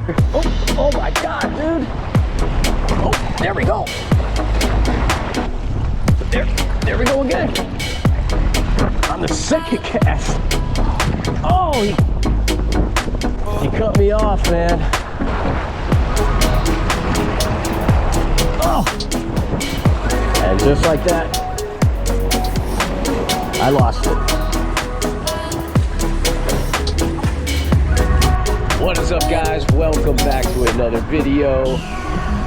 Oh my God, dude. Oh, there we go. There we go again. On the second cast. Oh, he cut me off, man. Oh, and just like that, I lost it. What is up, guys? Welcome back to another video.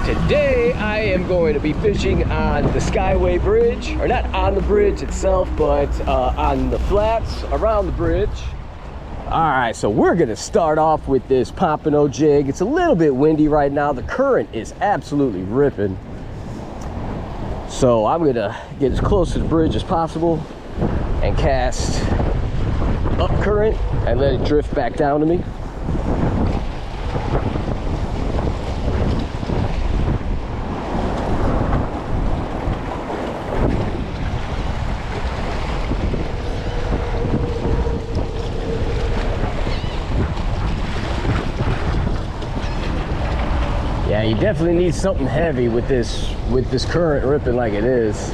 Today I am going to be fishing on the Skyway Bridge, or not on the bridge itself, but on the flats around the bridge. All right, so we're gonna start off with this pompano jig. It's a little bit windy right now. The current is absolutely ripping. So I'm gonna get as close to the bridge as possible and cast up current and let it drift back down to me. Yeah, you definitely need something heavy with this current ripping like it is.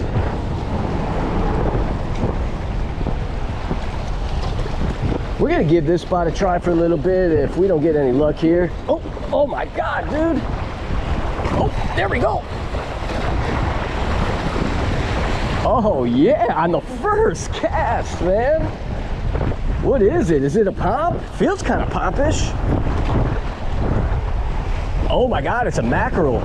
We're gonna give this spot a try for a little bit if we don't get any luck here. Oh my God, dude. Oh, there we go. Oh yeah, on the first cast, man. What is it? Is it a pomp? Feels kind of pompish. Oh my God, it's a mackerel.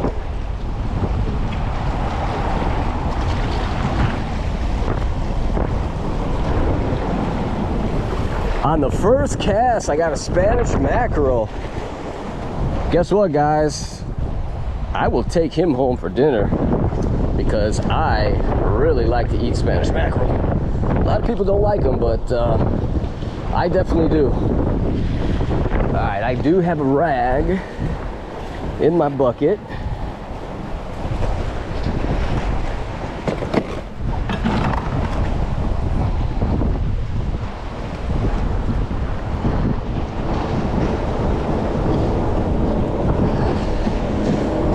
On the first cast, I got a Spanish mackerel. Guess what, guys? I will take him home for dinner because I really like to eat Spanish mackerel. A lot of people don't like them, but I definitely do. All right, I do have a rag in my bucket.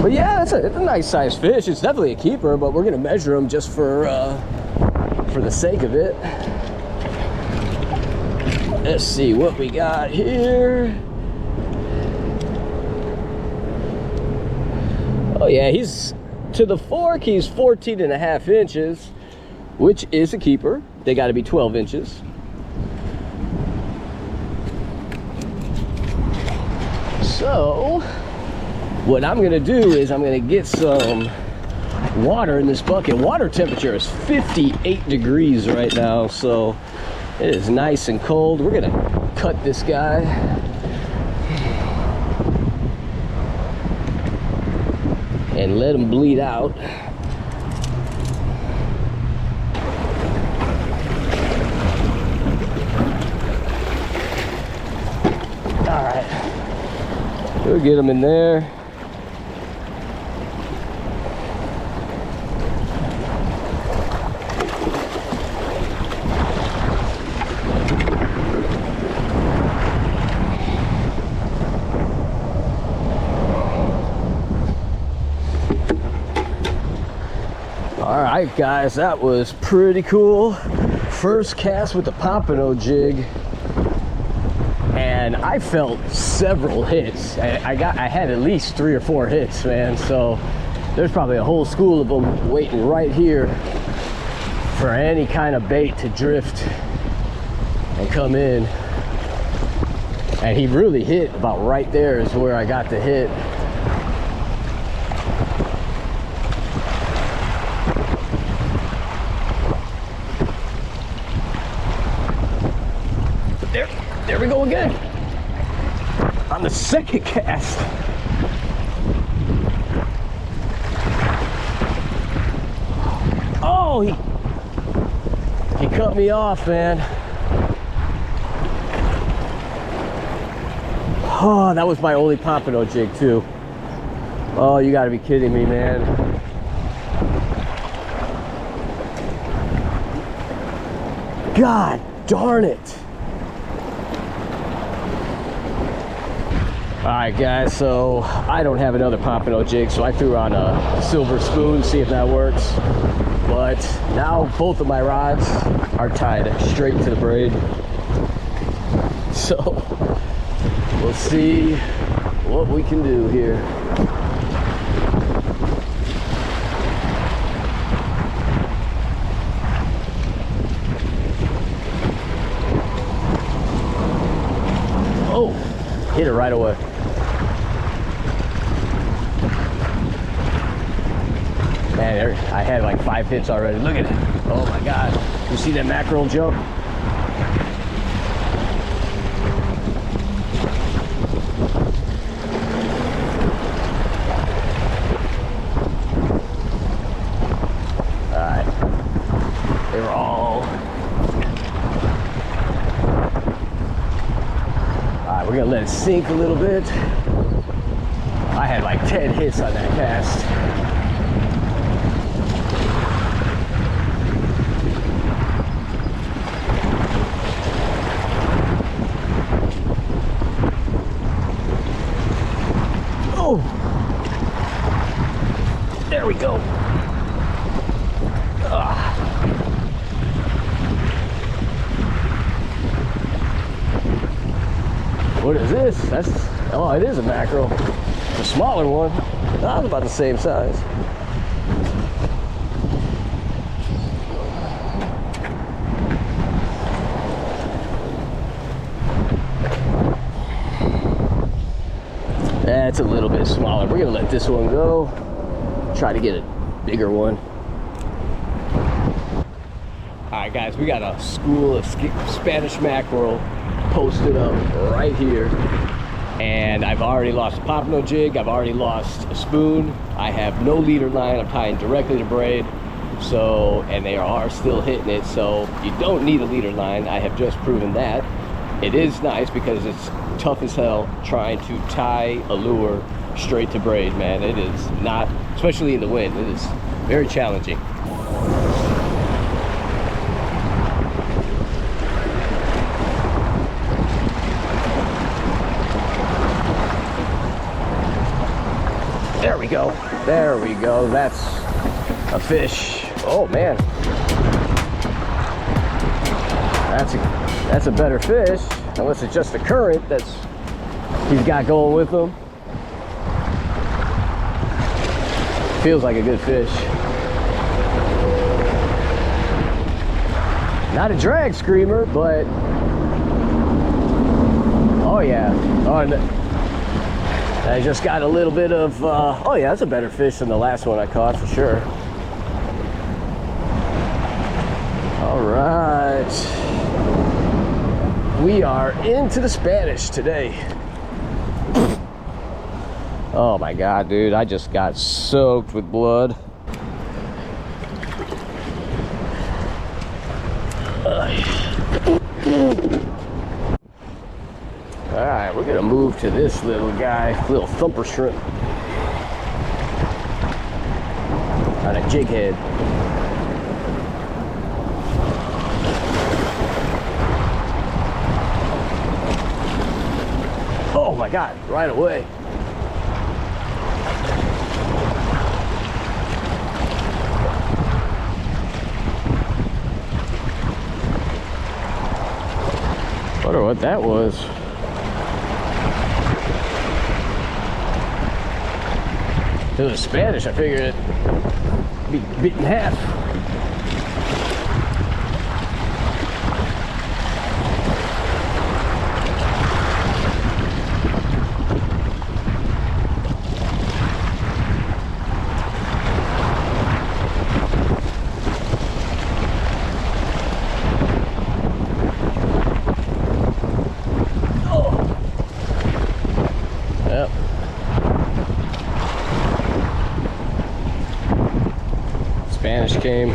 But yeah, it's a nice sized fish. It's definitely a keeper, but we're gonna measure him just for the sake of it. Let's see what we got here. Oh yeah, he's to the fork, he's 14.5 inches, which is a keeper. They got to be 12 inches. So what I'm gonna do is I'm gonna get some water in this bucket. Water temperature is 58 degrees right now, so it is nice and cold. We're gonna cut this guy. And let him bleed out. All right, we'll get him in there. All right, guys, that was pretty cool. First cast with the pompano jig, and I felt several hits. I had at least 3 or 4 hits, man. So there's probably a whole school of them waiting right here for any kind of bait to drift and come in. And he really hit about right there is where I got the hit. There we go again. On the second cast. Oh, he cut me off, man. Oh, that was my only pompano jig too. Oh, you gotta be kidding me, man. God darn it. Alright guys, so I don't have another pompano jig, so I threw on a silver spoon, see if that works. But now both of my rods are tied straight to the braid. So we'll see what we can do here. Oh, hit it right away. Man, I had like 5 hits already. Look at it. Oh my God. You see that mackerel jump? Alright. They were all... Alright, we're gonna let it sink a little bit. I had like 10 hits on that cast. There we go. What is this? Oh, it is a mackerel. A smaller one. Not about the same size. That's a little bit smaller. We're gonna let this one go. Try to get a bigger one. Alright guys, we got a school of Spanish mackerel posted up right here. And I've already lost a pompano jig, I've already lost a spoon, I have no leader line, I'm tying directly to braid. So, and they are still hitting it, so you don't need a leader line. I have just proven that. It is nice because it's tough as hell trying to tie a lure straight to braid, man. It is not, especially in the wind, it is very challenging. There we go. There we go. That's a fish. Oh man. That's a better fish, unless it's just the current that's he's got going with him. Feels like a good fish. Not a drag screamer, but oh yeah. Oh, and I just got a little bit of oh yeah, that's a better fish than the last one I caught for sure. All right, we are into the Spanish today. Oh my God, dude, I just got soaked with blood. All right, we're gonna move to this little guy, little thumper shrimp on a jig head. Oh my God, right away. Wonder what that was. If it was Spanish, I figured it'd be bit in half. Yep. Spanish came,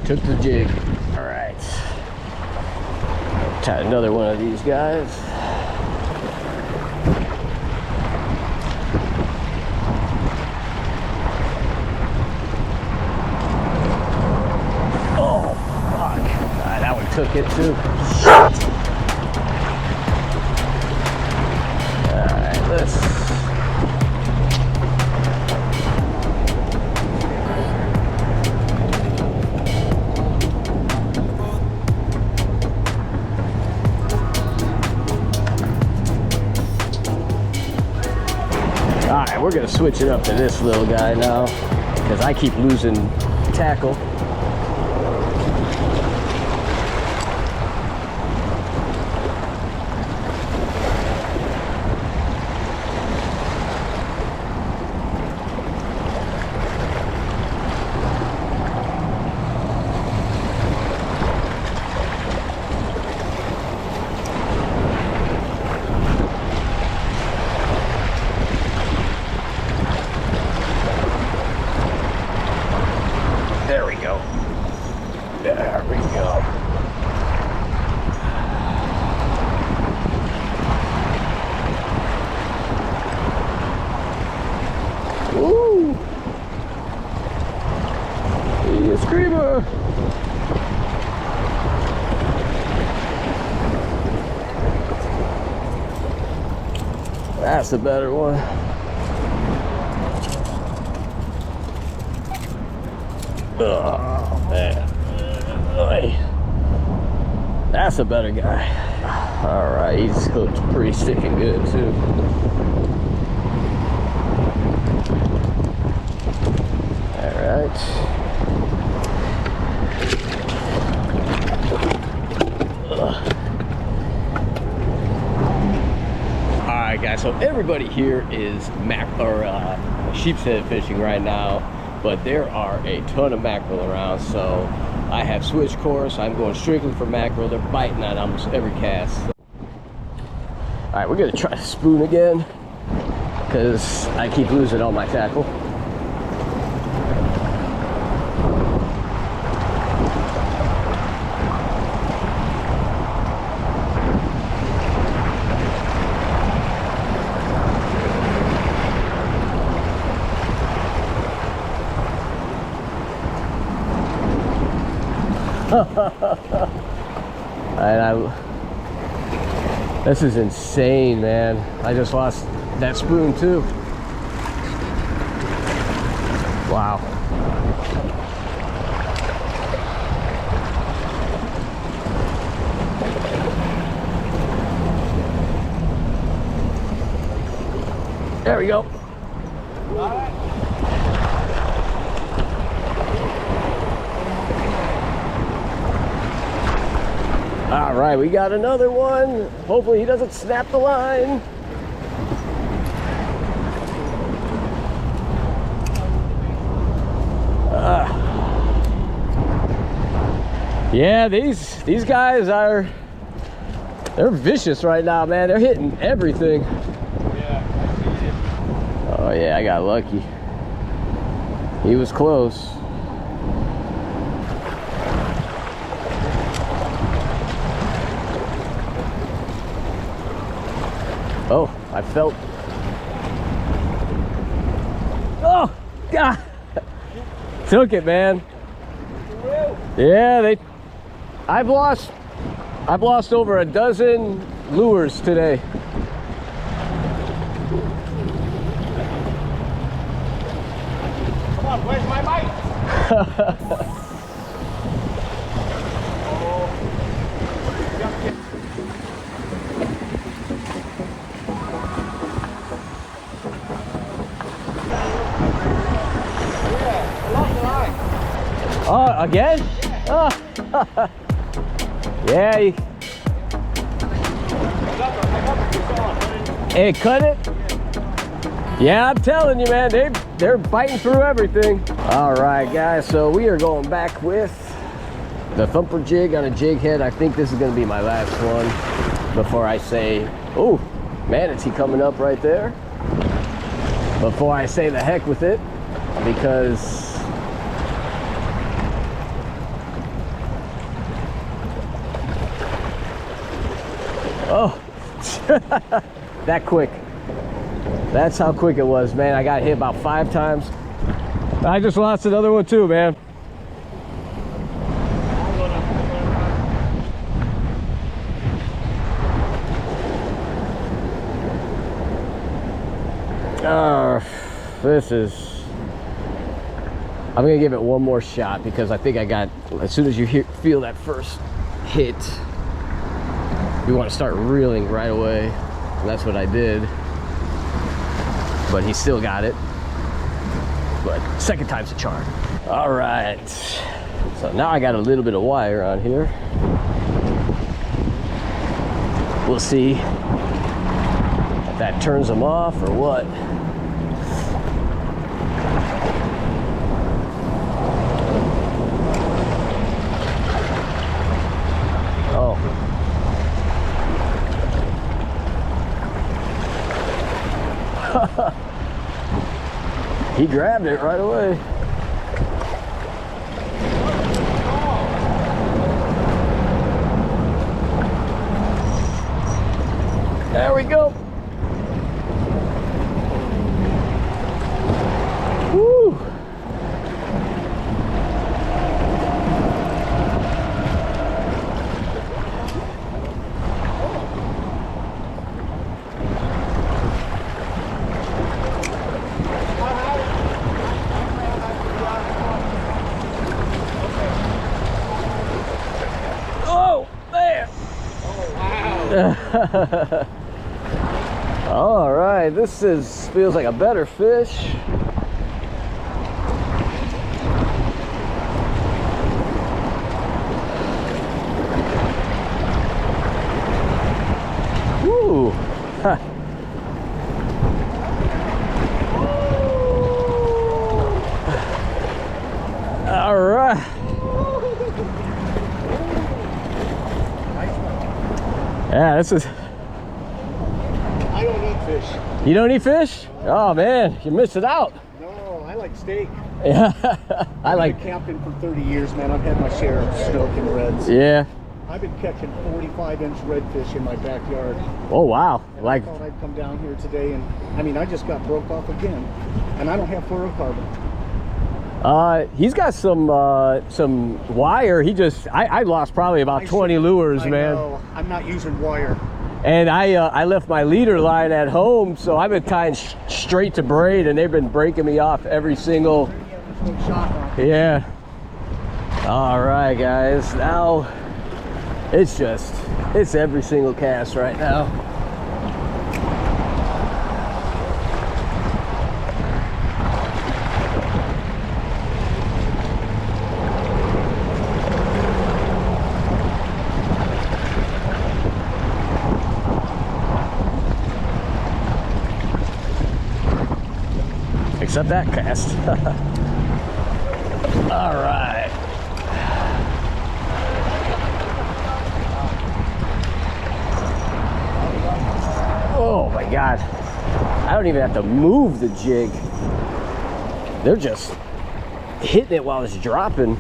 took the jig. All right, tie another one of these guys. Oh, fuck. That one took it too. Shit. All right. All right, we're gonna switch it up to this little guy now because I keep losing tackle. There we go. There we go. Woo! Hey, a screamer! That's a better one. Oh man, that's a better guy. All right, he's hooked pretty sticking good too. All right. All right, guys. So everybody here is sheepshead fishing right now. But there are a ton of mackerel around, so I have switched course. I'm going strictly for mackerel. They're biting on almost every cast. All right, we're gonna try to spoon again because I keep losing all my tackle. This is insane, man. I just lost that spoon too. Wow. There we go. All right, we got another one. Hopefully he doesn't snap the line. Yeah, these guys they're vicious right now, man. They're hitting everything. Yeah, I see it. Oh yeah, I got lucky. He was close. Oh, I felt. Oh, God. Took it, man. Yeah, I've lost over a dozen lures today. Come on, where's my bite? Oh, again? Oh. Yeah. Hey, cut it? Yeah, I'm telling you, man, they're biting through everything. All right, guys, so we are going back with the thumper jig on a jig head. I think this is gonna be my last one before I say, oh, manatee coming up right there. Before I say the heck with it, because oh, that quick. That's how quick it was, man. I got hit about 5 times. I just lost another one too, man. This is, I'm gonna give it one more shot because I think I got, as soon as you feel that first hit, you want to start reeling right away. And that's what I did. but he still got it. But second time's a charm. All right, so now I got a little bit of wire on here. We'll see if that turns them off or what. Oh. He grabbed it right away. There we go. Woo. Oh, man. Oh, wow. All right, this feels like a better fish. Woo! Huh. All right. Yeah, this is. I don't eat fish. You don't eat fish? Oh man, you missed it out. No, I like steak. Yeah, I like. I've been camping for 30 years, man. I've had my share of snook and reds. Yeah. I've been catching 45-inch redfish in my backyard. Oh wow! And Like. I thought I'd come down here today, and I mean, I just got broke off again, and I don't have fluorocarbon. He's got some wire. I lost probably about 20 lures, man. No, I'm not using wire. And I left my leader line at home, so I've been tying straight to braid, and they've been breaking me off every single. Yeah. All right, guys. Now it's every single cast right now. Except that cast. All right. Oh my God. I don't even have to move the jig. They're just hitting it while it's dropping.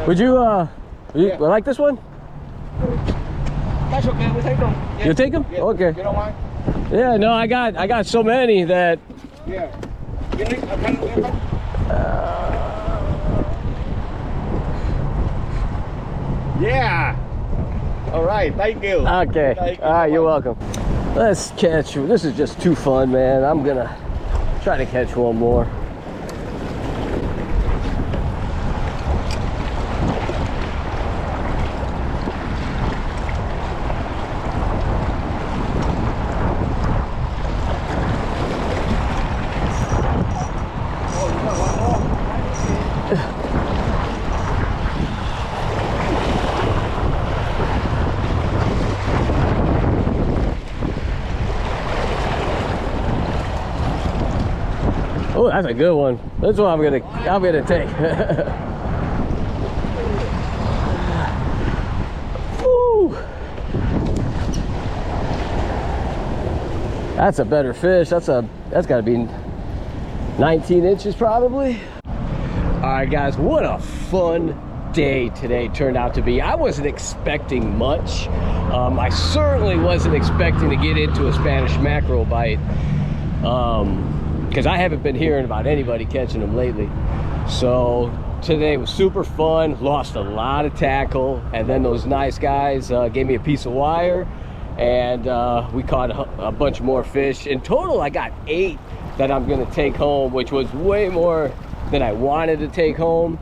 Would you, Yeah. like this one? That's okay. We'll take them. Yeah. You take them? Yeah. Okay. You don't mind? Yeah, no, I got so many that. Yeah. You need a pen? Yeah. All right. Thank you. Okay. Thank you. All right, you're welcome. Let's catch. This is just too fun, man. I'm gonna try to catch one more. Oh, that's a good one. That's what I'm gonna take. Woo. That's a better fish. That's gotta be 19 inches probably. All right, guys, what a fun day today turned out to be. I wasn't expecting much. I certainly wasn't expecting to get into a Spanish mackerel bite. Because I haven't been hearing about anybody catching them lately. So today was super fun, lost a lot of tackle, and then those nice guys gave me a piece of wire, and we caught a bunch more fish. In total, I got 8 that I'm gonna take home, which was way more than I wanted to take home.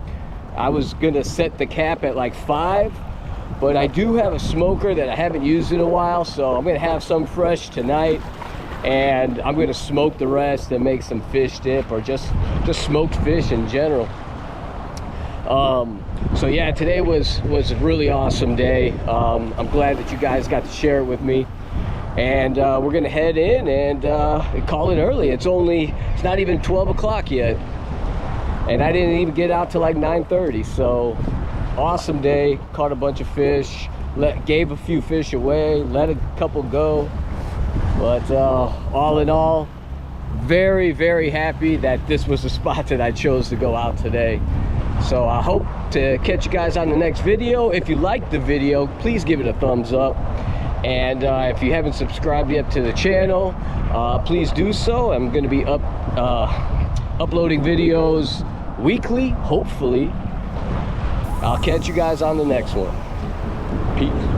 I was gonna set the cap at like 5, but I do have a smoker that I haven't used in a while, so I'm gonna have some fresh tonight. And I'm going to smoke the rest and make some fish dip, or just smoked fish in general. So yeah, today was a really awesome day. I'm glad that you guys got to share it with me. And we're going to head in and call it early. It's not even 12 o'clock yet. And I didn't even get out till like 9:30. So awesome day. Caught a bunch of fish. Gave a few fish away. Let a couple go. But all in all, very, very happy that this was the spot that I chose to go out today. So I hope to catch you guys on the next video. If you liked the video, please give it a thumbs up. And if you haven't subscribed yet to the channel, please do so. I'm going to be uploading videos weekly, hopefully. I'll catch you guys on the next one. Peace.